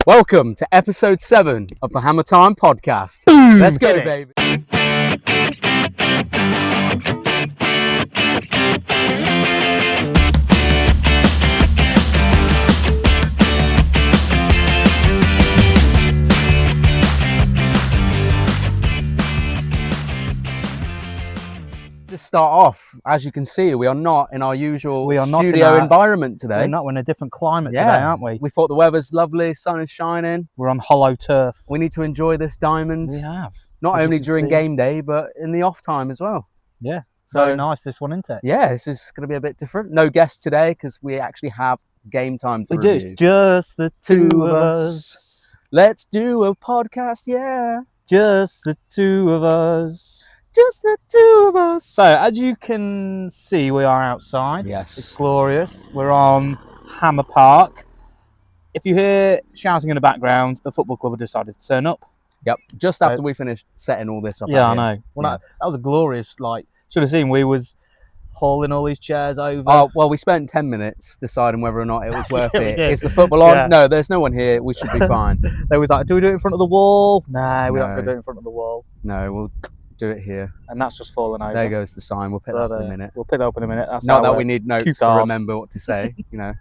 Welcome to episode 7 of the Hammer Time podcast. Boom, Let's go, baby. To start off, as you can see, we are not in our usual studio environment today. We're not. We're in a different climate today, aren't we? We thought the weather's lovely, sun is shining. We're on hollow turf. We need to enjoy this diamond. We have. Not only during game day, but in the off time as well. Yeah. So very nice, this one, isn't it? Yeah, this is going to be a bit different. No guests today because we actually have game time to review. We do. Just the two of us. Let's do a podcast, yeah. Just the two of us. Just the two of us. So, as you can see, we are outside. Yes. It's glorious. We're on Hammer Park. If you hear shouting in the background, the football club have decided to turn up. Yep. Just after we finished setting all this up. Yeah, I know. Well, that was a glorious, should have seen, we was hauling all these chairs over. Oh, well, we spent 10 minutes deciding whether or not it was worth it. Is the football on? Yeah. No, there's no one here. We should be fine. They was like, do we do it in front of the wall? No, we're not going to do it in front of the wall. No, we'll do it here. And that's just fallen over. There goes the sign. We'll pick that up in a minute. We'll pick that up in a minute. That's not that we need notes to remember what to say, you know.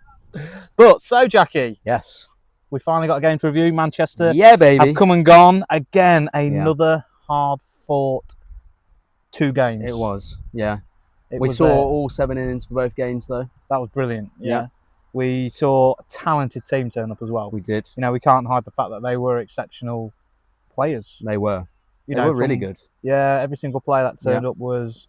But, so, Jackie. Yes. We finally got a game to review. Manchester. Yeah, baby. Have come and gone. Again, another hard-fought 2 games. It was, yeah. We saw all 7 innings for both games, though. That was brilliant, yeah. We saw a talented team turn up as well. We did. You know, we can't hide the fact that they were exceptional players. They were. They were really good. Yeah, every single player that turned up was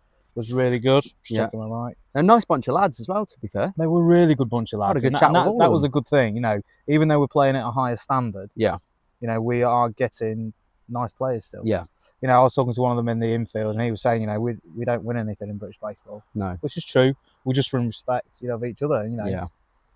really good. Just checking my right. A nice bunch of lads as well, to be fair. They were a really good bunch of lads. Had a good chat with all of them. That was a good thing, you know. Even though we're playing at a higher standard, you know, we are getting nice players still. Yeah. You know, I was talking to one of them in the infield, and he was saying, you know, we don't win anything in British baseball. No. Which is true. We just win respect, you know, of each other. You know. Yeah.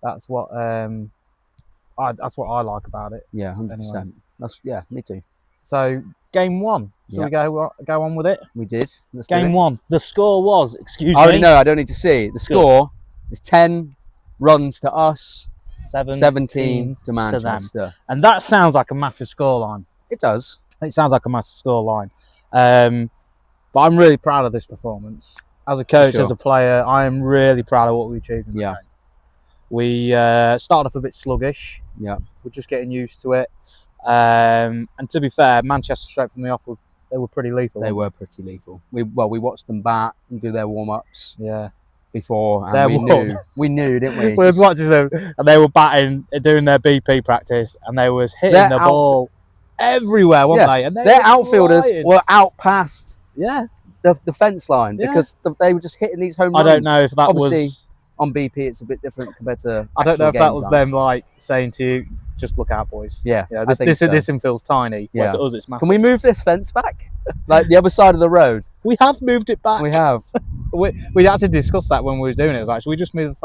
That's what that's what I like about it. Yeah, 100%. Anyway. That's me too. So game 1. So we go on with it. We did. Game 1. The score was, excuse me. I already know. I don't need to see. The score is 10 runs to us, 17 to Manchester. To them. And that sounds like a massive scoreline. It does. It sounds like a massive scoreline. But I'm really proud of this performance. As a coach, as a player, I am really proud of what we achieved in the game. We started off a bit sluggish. Yeah. We're just getting used to it. And to be fair, Manchester straight from the off, they were pretty lethal. They were pretty lethal. We watched them bat and do their warm-ups. Yeah. Before, and we knew, didn't we? We were watching them, and they were batting, doing their BP practice, and they was hitting the ball everywhere, weren't they? And their outfielders were out past the fence line because they were just hitting these home runs. I don't know if that Obviously, was on BP. It's a bit different compared to. I don't know if that was them saying to you, "Just look out, boys." Yeah, this infield's tiny. Yeah, to us it's massive. Can we move this fence back, like the other side of the road? We have moved it back. We have. we actually discussed that when we were doing it. It was like, should we just move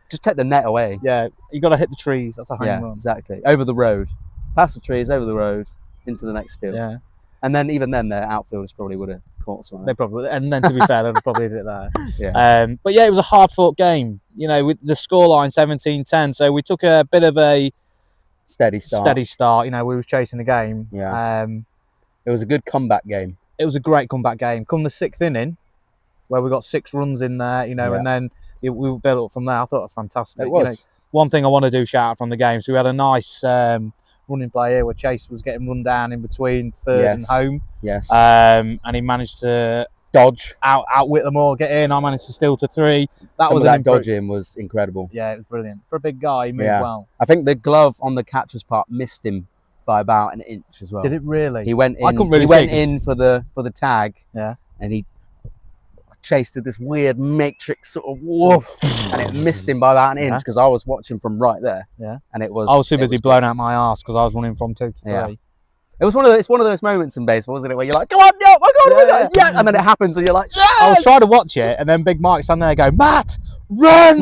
just take the net away? Yeah, you got to hit the trees. That's a home run. Exactly. Over the road, past the trees, over the road, into the next field. Yeah. And then even then, their outfielders probably would have caught something. They probably, and then to be fair, they probably did it there. Yeah. But yeah, it was a hard-fought game. You know, with the scoreline 17-10. So we took a bit of a steady start. You know, we was chasing the game. Yeah. It was a good comeback game. It was a great comeback game. Come the 6th inning, where we got 6 runs in there, you know, and then we built up from there. I thought it was fantastic. It was. You know, one thing I want to do shout out from the game. So we had a nice running play here where Chase was getting run down in between third and home. Yes. And he managed to outwit them all, get in. I managed to steal to 3. That dodging was incredible. Yeah, it was brilliant. For a big guy, he moved well. I think the glove on the catcher's part missed him by about an inch as well. Did it really? He went in. I couldn't really he went in for the tag. Yeah. And he chased this weird matrix sort of woof, and it missed him by about an inch because I was watching from right there. Yeah. And I was too busy blowing out my arse because I was running from 2 to 3. Yeah. It's one of those moments in baseball, isn't it, where you're like, "Come on, no, my God, and then it happens, and you're like, "Yes!" I was trying to watch it, and then Big Mike standing there going, "Matt, run!"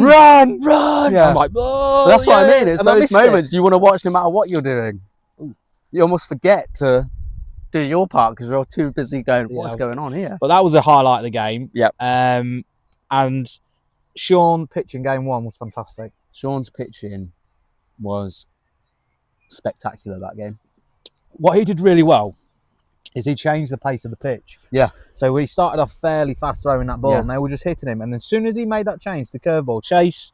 Yeah. I'm like, "Oh, that's what I mean. It's those moments you want to watch no matter what you're doing. You almost forget to do your part because you're too busy going, what's going on here? But that was a highlight of the game. Yep. And Sean pitching game 1 was fantastic. Sean's pitching was spectacular, that game. What he did really well is he changed the pace of the pitch. Yeah. So we started off fairly fast throwing that ball, Yeah. and they were just hitting him. And as soon as he made that change, the curveball, Chase,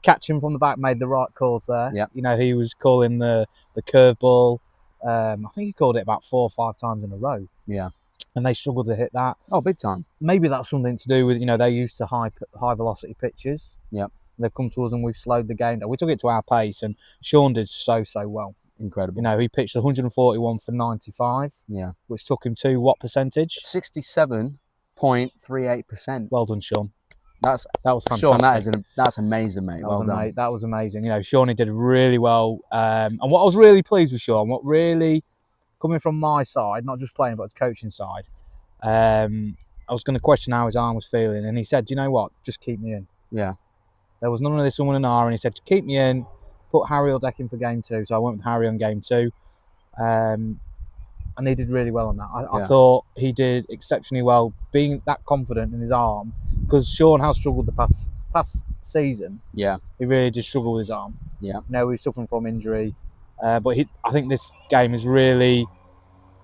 catch him from the back, made the right calls there. Yeah. You know, he was calling the curveball. I think he called it about 4 or 5 times in a row. Yeah. And they struggled to hit that. Oh, big time. Maybe that's something to do with, you know, they're used to high velocity pitches. Yeah. They've come to us and we've slowed the game down. We took it to our pace, and Sean did so well. Incredible. You know, he pitched 141 for 95. Yeah. Which took him to what percentage? 67.38%. Well done, Sean. That was fantastic. Sean, that's amazing, mate. Well done. That was amazing. You know, Shawnee did really well. And what I was really pleased with Sean, what really, coming from my side, not just playing, but the coaching side, I was going to question how his arm was feeling. And he said, you know what, just keep me in. Yeah. There was none of this someone an hour. And he said, keep me in, put Harry or Deck in for game 2. So I went with Harry on game 2. And he did really well on that. I thought he did exceptionally well, being that confident in his arm, because Sean has struggled the past season. Yeah, he really did struggle with his arm. Yeah, now he's suffering from injury, but I think this game has really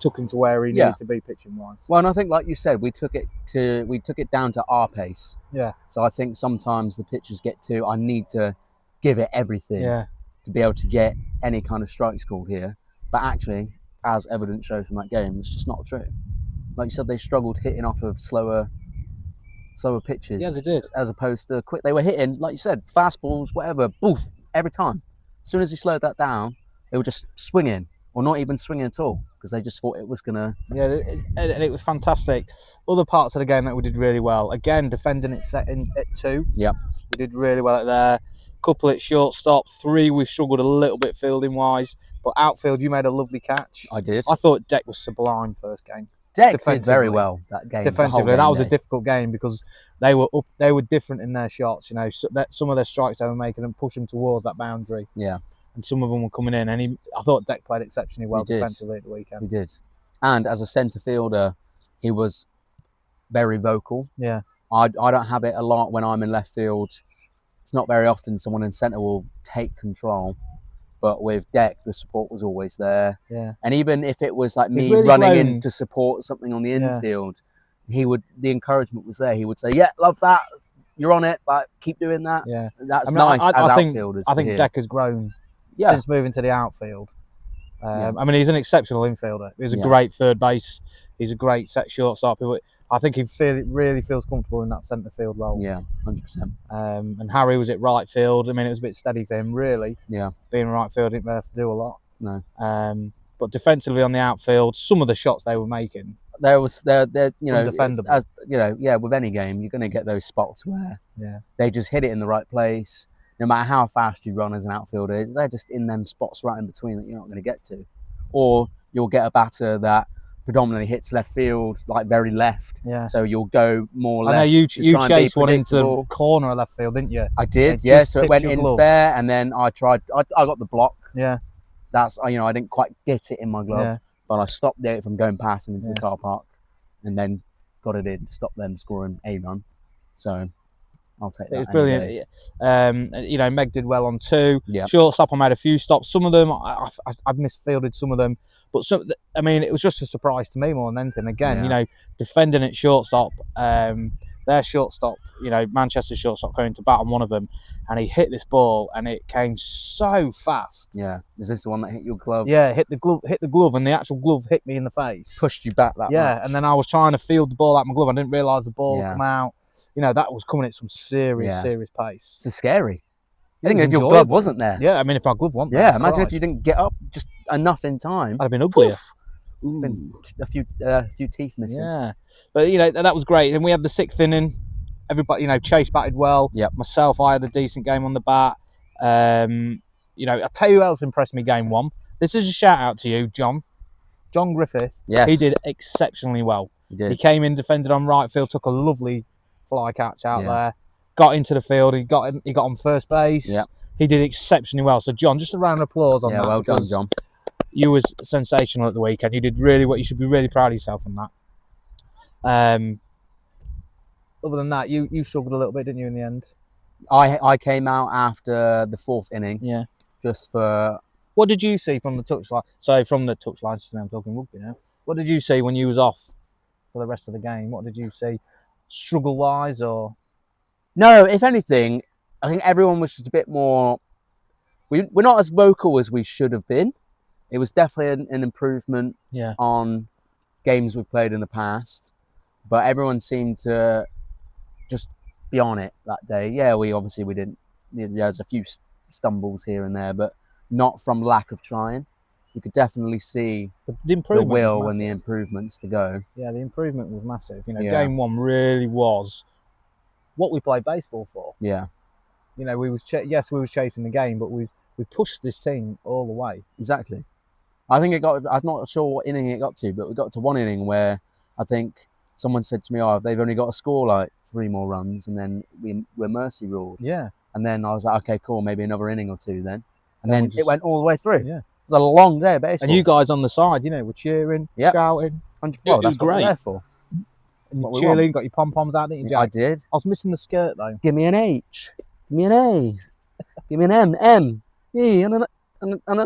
took him to where he needed to be pitching wise. Well, and I think, like you said, we took it down to our pace. Yeah. So I think sometimes the pitchers get to, I need to give it everything. Yeah. To be able to get any kind of strikes called here, but actually, as evidence shows from that game, it's just not true. Like you said, they struggled hitting off of slower pitches. Yeah, they did. As opposed to quick. They were hitting, like you said, fastballs, whatever, boof, every time. As soon as he slowed that down, they were just swinging, or not even swinging at all, because they just thought it was going to... Yeah, and it was fantastic. Other parts of the game that we did really well. Again, defending it set in at 2. Yeah. We did really well at there. Couple at shortstop. 3, we struggled a little bit fielding wise. But outfield, you made a lovely catch. I did. I thought Deck was sublime first game. Deck did very well that game. Defensively, that was a difficult game because they were different in their shots. You know, some of their strikes they were making and pushing towards that boundary. Yeah. And some of them were coming in, and I thought Deck played exceptionally well defensively at the weekend. He did. And as a centre fielder, he was very vocal. Yeah. I don't have it a lot when I'm in left field. It's not very often someone in centre will take control. But with Deck, the support was always there. Yeah. And even if it was like me really running in to support something on the infield, the encouragement was there. He would say, yeah, love that. You're on it. Like, keep doing that. Yeah. That's nice as outfielders. I think Deck has grown since moving to the outfield. I mean, he's an exceptional infielder. He's a great third base. He's a great set shortstop. I think he really feels comfortable in that centre field role. Yeah, 100%. And Harry was at right field. I mean, it was a bit steady for him, really. Yeah. Being right field, didn't have to do a lot. No. But defensively on the outfield, some of the shots they were making, they're you know, undefendable. As you know, with any game, you're going to get those spots where they just hit it in the right place. No matter how fast you run as an outfielder, they're just in them spots right in between that you're not going to get to. Or you'll get a batter that predominantly hits left field, like very left. Yeah. So you'll go more left. I know you chased one into the corner of left field, didn't you? I did, yeah. So it went in fair, and then I tried. I got the block. Yeah. That's I didn't quite get it in my glove, but I stopped it from going past and into the car park, and then got it in to stop them scoring a run. So I'll take that. It was brilliant. Meg did well on 2. Yeah. Shortstop, I made a few stops. Some of them, I've misfielded some of them. But it was just a surprise to me more than anything. Again, defending at shortstop, their shortstop, Manchester shortstop going to bat on one of them, and he hit this ball, and it came so fast. Yeah. Is this the one that hit your glove? Yeah, hit the glove, and the actual glove hit me in the face. Pushed you back that much. And then I was trying to field the ball out my glove. I didn't realise the ball would come out. That was coming at some serious pace. It's scary. I think if your glove wasn't there. Yeah, I mean, if our glove wasn't there. Yeah, imagine if you didn't get up just enough in time. I'd have been uglier. Been a few teeth missing. Yeah, but that was great. And we had the 6th inning. Everybody, Chase batted well. Yep. Myself, I had a decent game on the bat. I'll tell you who else impressed me game 1. This is a shout out to you, John Griffith. Yes. He did exceptionally well. He did. He came in, defended on right field, took a lovely fly catch out there, got into the field, he got on first base. Yeah. He did exceptionally well. So John, just a round of applause on that. Yeah, well done, John. You was sensational at the weekend. You did really what you should be really proud of yourself on that. Other than that, you struggled a little bit, didn't you, in the end? I came out after the 4th inning. Yeah. Just for What did you see from the touchline? Sorry, from the touchline. I'm talking rugby now. What did you see when you was off for the rest of the game? What did you see, struggle-wise, or? No, if anything, I think everyone was just a bit more. We're not as vocal as we should have been. It was definitely an improvement on games we've played in the past, but everyone seemed to just be on it that day. Yeah, we didn't. There's a few stumbles here and there, but not from lack of trying. You could definitely see the will and the improvements to go. Yeah, the improvement was massive. Game one really was what we played baseball for. Yeah. We was chasing the game, but we pushed this thing all the way. Exactly. I think I'm not sure what inning it got to, but we got to one inning where I think someone said to me, "Oh, they've only got to score like 3 more runs, and then we're mercy ruled." Yeah. And then I was like, "Okay, cool, maybe another inning or 2 then." And then it went all the way through. Yeah. It was a long day of baseball. And you guys on the side, were cheering, shouting. Well, that's what we're there for. And you cheerleading, got your pom-poms out, didn't you, Jack? I did. I was missing the skirt, though. Give me an H. Give me an A. Give me an M, E, and an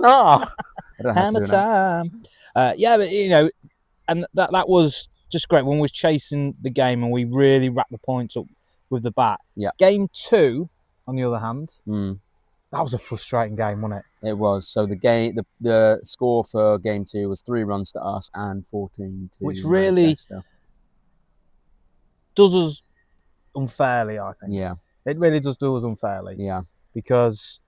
R. Hammer time. But and that was just great when we was chasing the game and we really wrapped the points up with the bat. Yeah. Game 2, on the other hand, that was a frustrating game, wasn't it? It was. So the score for game 2 was 3 runs to us and 14 to which really Manchester. Does us unfairly, I think. Yeah. It really does do us unfairly. Yeah. Because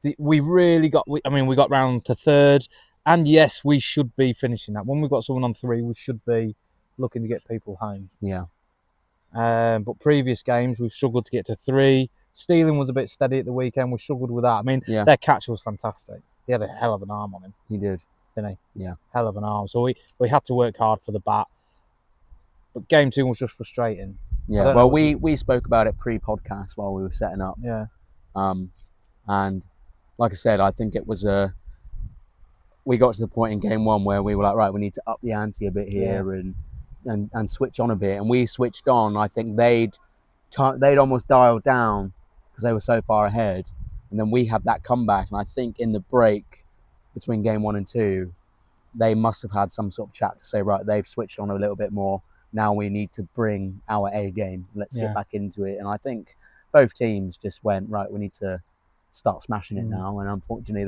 we got round to 3rd, and yes, we should be finishing that. When we've got someone on 3, we should be looking to get people home. Yeah. But previous games, we've struggled to get to 3. Stealing was a bit steady at the weekend. We struggled with that. I mean, their catch was fantastic. He had a hell of an arm on him. He did. Didn't he? Yeah. Hell of an arm. So we had to work hard for the bat. But game 2 was just frustrating. Yeah. Well, we spoke about it pre-podcast while we were setting up. Yeah. And like I said, I think it was we got to the point in game 1 where we were like, right, we need to up the ante a bit here and switch on a bit. And we switched on. I think they'd almost dialed down because they were so far ahead. And then we had that comeback. And I think in the break between game 1 and 2, they must have had some sort of chat to say, right, they've switched on a little bit more. Now we need to bring our A game. Let's get back into it. And I think both teams just went, right, we need to start smashing it now. And unfortunately,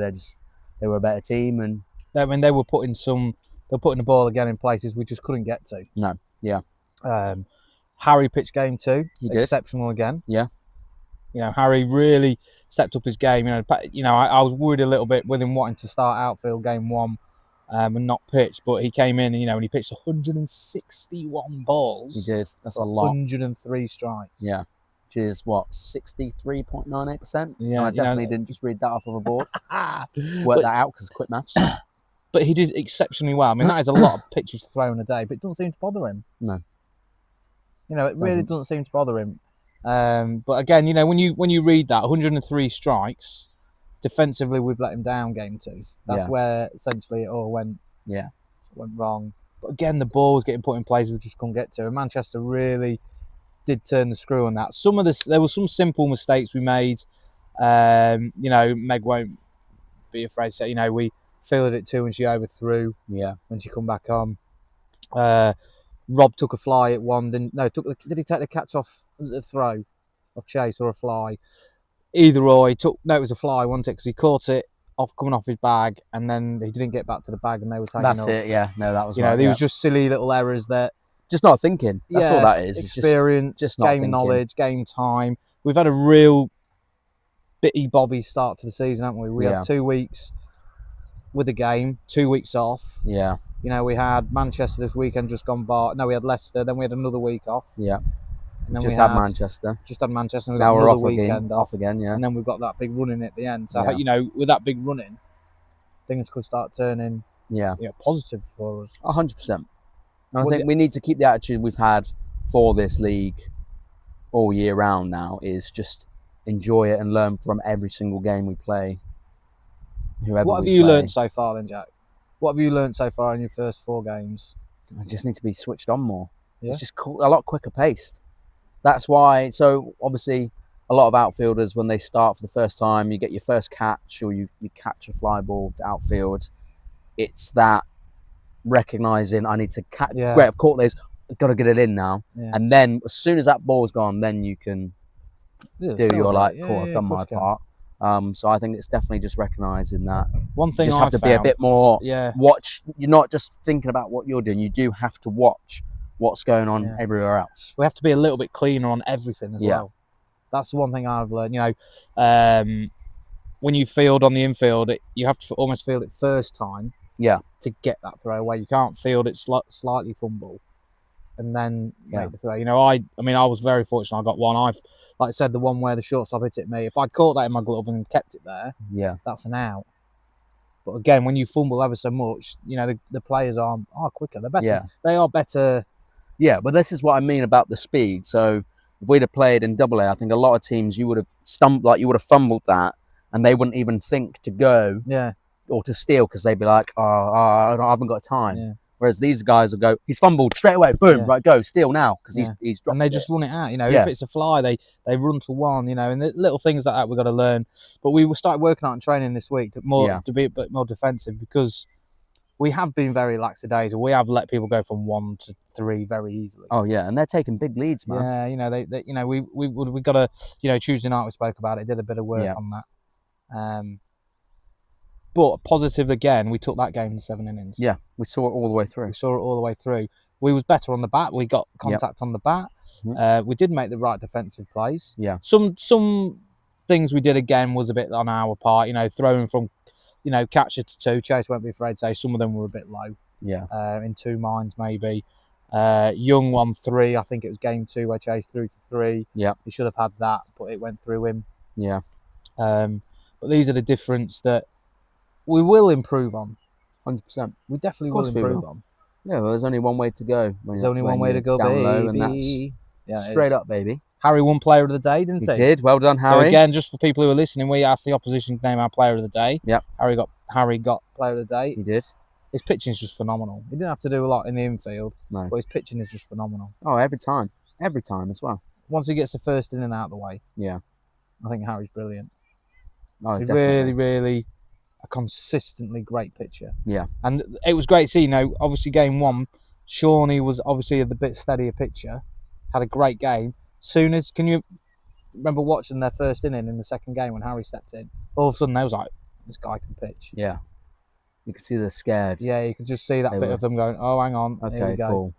they were a better team. And they were putting the ball again in places we just couldn't get to. No, yeah. Harry pitched game 2. He did. Exceptional again. Yeah. Harry really stepped up his game. I was worried a little bit with him wanting to start outfield game 1 and not pitch, but he came in and he pitched 161 balls. He did. That's a lot. 103 strikes. Yeah. Which is 63.98%. Yeah. And I definitely didn't just read that off of a board. Work that out because quick maths. But he did exceptionally well. I mean, that is a lot of pitches thrown a day, but it doesn't seem to bother him. No. It really doesn't seem to bother him. But again, when you read that 103 strikes, defensively we've let him down game 2. That's where essentially it all went wrong. But again, the ball was getting put in places we just couldn't get to. And Manchester really did turn the screw on that. There were some simple mistakes we made. Meg won't be afraid to say, we fielded it too when she overthrew. Yeah. When she come back on. Rob took a fly at one. Did he take the catch off? Was it a throw of Chase or a fly? Either or, it was a fly, wasn't it? Because he caught it coming off his bag, and then he didn't get back to the bag, and they were taking That's off. it, yeah. No, that was right. There was just silly little errors that just not thinking. That's all that is. Experience, just game thinking. Knowledge, game time. We've had a real bitty bobby start to the season, haven't we? We had 2 weeks with a game, 2 weeks off. Yeah. We had Manchester this weekend just gone by. No, we had Leicester. Then we had another week off. Yeah. And then Just had Manchester. And now we're off again. Yeah. And then we've got that big run in at the end. So with that big run in, things could start turning positive for us. 100%. I think we need to keep the attitude we've had for this league all year round now, is just enjoy it and learn from every single game we play. What have you learned so far then, Jack? What have you learned so far in your first 4 games? I just need to be switched on more. Yeah? It's just a lot quicker paced. That's why. So obviously a lot of outfielders, when they start for the first time, you get your first catch or you catch a fly ball to outfield. It's that recognizing I need to catch. Yeah. Great, I've caught this. I've got to get it in now. Yeah. And then as soon as that ball's gone, then you can do your like, cool, I've done my part. So I think it's definitely just recognizing that. One thing you just have to be a bit more watch. You're not just thinking about what you're doing. You do have to watch what's going on everywhere else. We have to be a little bit cleaner on everything as well. That's the one thing I've learned. You know, when you field on the infield, you have to almost field it first time. Yeah. To get that throw away, you can't field it slightly fumble, and then make the throw. You know, I mean, I was very fortunate. I got one. Like I said, the one where the shortstop hit it me. If I caught that in my glove and kept it there, that's an out. But again, when you fumble ever so much, you know, the players are quicker. They're better. They are better. Yeah, but this is what I mean about the speed. So if we'd have played in AA, I think a lot of teams you would have you would have fumbled that, and they wouldn't even think to go or to steal because they'd be like, I haven't got time. Yeah. Whereas these guys will go, he's fumbled straight away, boom, right, go, steal now, because he's dropped. And they just run it out, you know. If it's a fly, they run to one, you know, and the little things like that we've got to learn. But we started working out in training this week to be a bit more defensive, because we have been very lackadaisical. We have let people go from 1 to 3 very easily. Oh yeah, and they're taking big leads, man. Yeah, you know, they you know, we got to, you know, Tuesday night we spoke about it, did a bit of work on that. But positive again, we took that game in 7 innings. Yeah, we saw it all the way through. We was better on the bat. We got contact on the bat. We did make the right defensive plays. Yeah. Some things we did again was a bit on our part. You know, throwing from, you know, catcher to 2. Chase won't be afraid to say some of them were a bit low. Yeah. In 2 minds maybe. Young won 3. I think it was game 2 where Chase threw to 3. Yeah. He should have had that, but it went through him. Yeah. But these are the difference that we will improve on. 100%. We definitely will improve on. Yeah, well, there's only one way to go. There's only one way to go, down baby. Low, and that's straight up, baby. Harry won Player of the Day, didn't he? He did. Well done, Harry. So again, just for people who are listening, we asked the opposition to name our Player of the Day. Yep. Harry got Player of the Day. He did. His pitching is just phenomenal. He didn't have to do a lot in the infield, no, but his pitching is just phenomenal. Oh, every time as well. Once he gets the first inning out of the way, I think Harry's brilliant. Oh, he's definitely. really a consistently great pitcher. Yeah. And it was great to see, you know, obviously game 1, Shawnee was obviously a bit steadier pitcher, had a great game. Can you remember watching their first inning in the second game when Harry stepped in? All of a sudden they was like, this guy can pitch. Yeah. You could see they're scared. Yeah, you could just see that bit of them going, oh, hang on, here we go. Cool.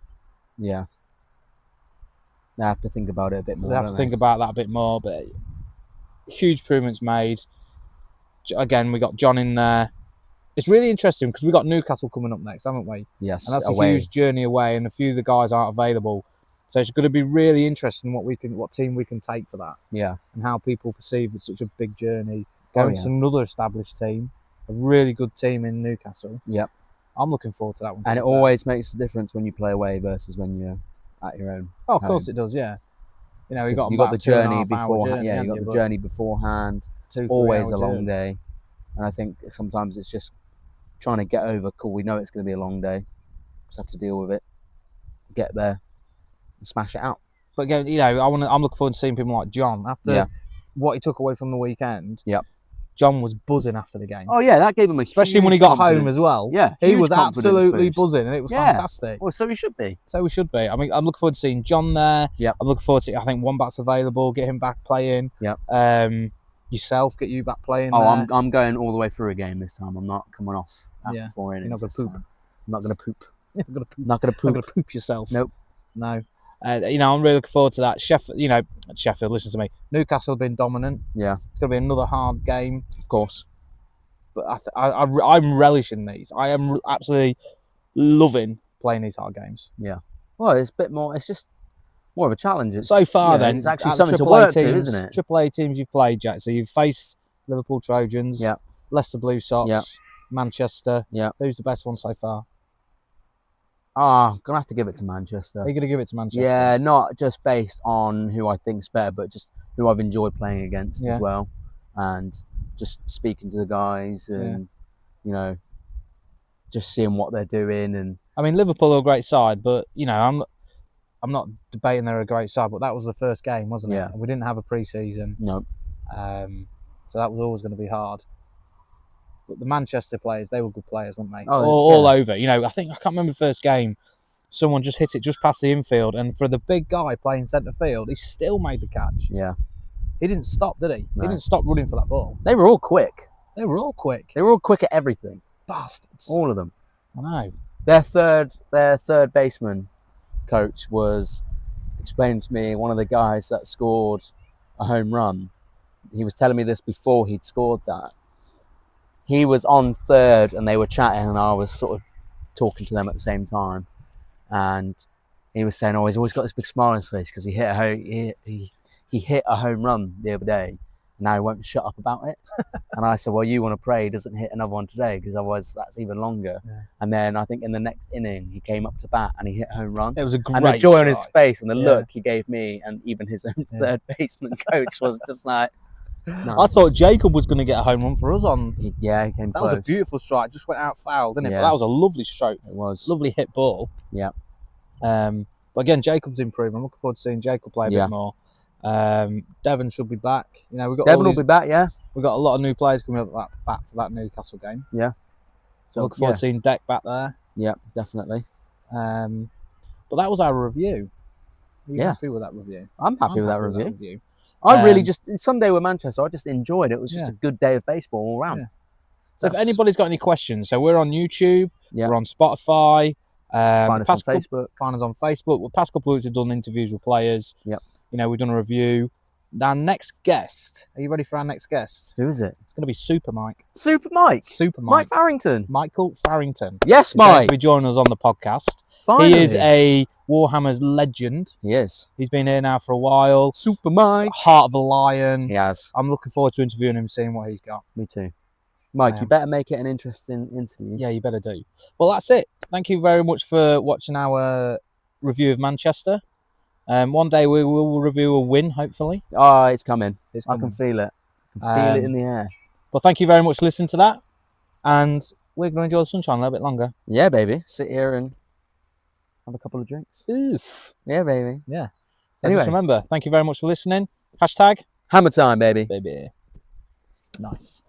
Yeah. They have to think about it a bit more. They have to think about that a bit more, but huge improvements made. Again, we got John in there. It's really interesting because we got Newcastle coming up next, haven't we? Yes. And that's a huge journey away, and a few of the guys aren't available. So it's going to be really interesting what team we can take for that. Yeah. And how people perceive it's such a big journey. Going to another established team, a really good team in Newcastle. Yep. I'm looking forward to that one. And it always makes a difference when you play away versus when you're at your own. Oh, of course it does, yeah. You know, you got the journey beforehand. Yeah, you got the journey beforehand. It's always a long day. And I think sometimes it's just trying to get over, cool, we know it's going to be a long day. Just have to deal with it. Get there and smash it out. But again, you know, I'm looking forward to seeing people like John. After what he took away from the weekend, John was buzzing after the game. Oh, yeah, that gave him especially when he got home as well. Yeah, he was absolutely buzzing, and it was fantastic. Well, so he should be. I mean, I'm looking forward to seeing John there. Yeah. I'm looking forward to, I think, Wombat's available, get him back playing. Yeah. Yourself, get you back playing. Oh, there. I'm going all the way through a game this time. I'm not coming off after 4 innings. You're not going to poop. I'm not going to poop. Not going to poop. Not going to poop yourself. Nope. No. You know, I'm really looking forward to that. Sheffield, listen to me. Newcastle have been dominant. Yeah. It's going to be another hard game. Of course. But I'm relishing these. I am absolutely loving playing these hard games. Yeah. Well, it's a bit more, it's just more of a challenge. So far, then. It's actually something to work to, isn't it? AAA teams you've played, Jack. So you've faced Liverpool Trojans, Leicester Blue Sox, Manchester. Yeah. Who's the best one so far? I'm going to have to give it to Manchester. Are you going to give it to Manchester? Yeah, not just based on who I think's better, but just who I've enjoyed playing against as well. And just speaking to the guys and, you know, just seeing what they're doing. And I mean, Liverpool are a great side, but, you know, I'm not debating they're a great side, but that was the first game, wasn't it? Yeah. And we didn't have a pre-season. No. So that was always going to be hard. But the Manchester players, they were good players, weren't they? Oh, all over. You know, I can't remember the first game. Someone just hit it just past the infield, and for the big guy playing centre field, he still made the catch. Yeah. He didn't stop, did he? No. He didn't stop running for that ball. They were all quick. They were all quick. They were all quick at everything. Bastards. All of them. I know. Their third baseman coach was explaining to me, one of the guys that scored a home run. He was telling me this before he'd scored that. He was on third and they were chatting, and I was sort of talking to them at the same time. And he was saying, oh, he's always got this big smile on his face because he hit a home run the other day. Now he won't shut up about it. And I said, well, you want to pray he doesn't hit another one today, because otherwise that's even longer. Yeah. And then I think in the next inning, he came up to bat and he hit a home run. It was a great And the joy strike on his face and the look he gave me and even his own third baseman coach was just like, nice. I thought Jacob was going to get a home run for us on. He came close. That was a beautiful strike. Just went out foul, didn't it? Yeah. But that was a lovely stroke. It was. Lovely hit ball. Yeah. But again, Jacob's improved. I'm looking forward to seeing Jacob play a bit more. Devon should be back. You know, Devon will be back. Yeah, we've got a lot of new players coming back for that Newcastle game. Yeah, so looking forward to seeing Deck back there. Yeah, definitely. But that was our review. Are you happy with that review? I'm happy with that review. I really just Sunday with Manchester, I just enjoyed it. It was just a good day of baseball all around. Yeah. So if anybody's got any questions, so we're on YouTube, we're on Spotify. Find us on Facebook. Find us on Facebook. The past couple of weeks we've done interviews with players. Yep. You know, we've done a review. Our next guest. Are you ready for our next guest? Who is it? It's going to be Super Mike. Super Mike. Super Mike. Mike Farrington. Michael Farrington. Yes, He's Mike. going to be joining us on the podcast. Finally. He is a Warhammer's legend. He is. He's been here now for a while. Super Mike. Heart of a lion. He has. I'm looking forward to interviewing him, seeing what he's got. Me too. Mike, you better make it an interesting interview. Yeah, you better do. Well, that's it. Thank you very much for watching our review of Manchester. One day we will review a win, hopefully. Oh, it's coming. I can feel it. I can feel it in the air. Well, thank you very much for listening to that. And we're going to enjoy the sunshine a little bit longer. Yeah, baby. Sit here and have a couple of drinks. Oof. Yeah, baby. Yeah. So anyway, just remember, thank you very much for listening. Hashtag Hammer time, baby. Baby. Nice.